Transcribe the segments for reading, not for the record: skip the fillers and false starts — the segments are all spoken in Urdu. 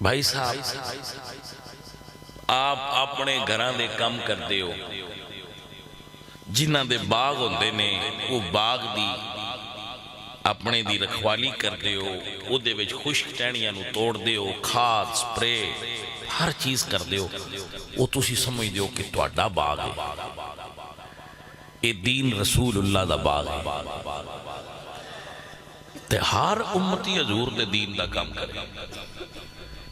بھائی صاحب آپ اپنے گھراں دے کم کردے ہو، جنہاں دے باغ ہوندے نے وہ باغ دی اپنے دی رکھوالی کردے ہو، او دے وچ خشک ٹہنیاں نو توڑ دے ہو، کھاد سپرے ہر چیز کردے ہو، وہ تسی سمجھ دے ہو کہ تہاڈا باغ ہے۔ اے دین رسول اللہ دا باغ ہے تے ہر امتی حضور دے دین دا کام کرے۔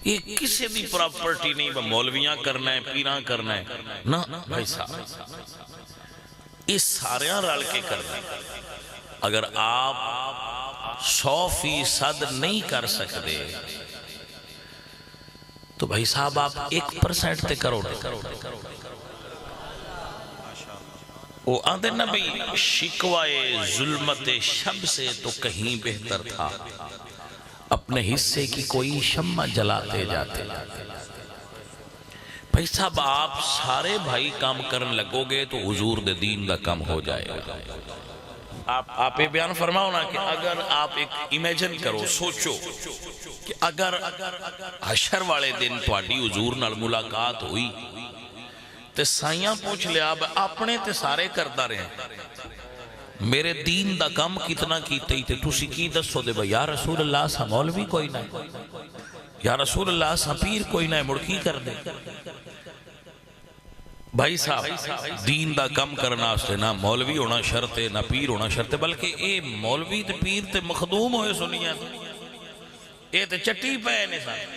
یہ کسی دی پراپرٹی نہیں، مولویاں کرنا ہے، پیراں کرنا ہے، نہ بھائی صاحب یہ سارے رل کے کرنا ہے۔ اگر آپ 100% نہیں کر سکتے تو بھائی صاحب آپ 1% تے کرو۔ وہ آدھے نا بھئی شکوائے ظلمت شب سے تو کہیں بہتر تھا، اپنے حصے کی کوئی شمع جلاتے جاتے۔ بھائی صاحب آپ سارے بھائی کام کرن لگو گے تو حضور دے دین دا کم ہو جائے گا۔ آپ بیان فرماؤ نا کہ اگر آپ ایک امیجن کرو، سوچو کہ اگر حشر والے دن تواڈی حضور نال ملاقات ہوئی تے سائیاں پوچھ لیا اپنے تے سارے کردہ رہے ہیں، میرے دین دا کم کتنا کیتے ہی تے تسی کی دسو دے بھئی یا رسول اللہ سا مولوی کوئی نہ یا رسول اللہ سا پیر کوئی نہ مڑکی کر دے۔ بھائی صاحب دین دا کم کرنا اسے نہ مولوی ہونا شرط ہے نہ پیر ہونا شرط ہے، بلکہ اے مولوی تے پیر تے مخدوم ہوئے سنیا اے تے چٹی پہ نے صاحب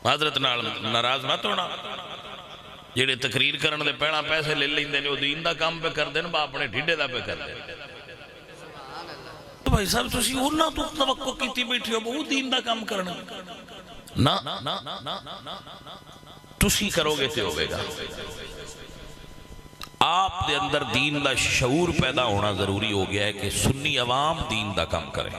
حضرت نال ناراض مت ہونا، جیڑے تقریر کرن دے پہنا پیسے لے لیندے نے وہ دین دا کام پہ کر دیں با اپنے ڈھیڈے دا پہ کر دیں۔ تو بھائی صاحب تسی انہاں تو توقع کیتی بیٹھے ہو وہ دین دا کام کرنا نہ تسی کرو گے تے ہوئے گا۔ آپ دے اندر دین دا شعور پیدا ہونا ضروری ہو گیا ہے کہ سنی عوام دین دا کام کریں۔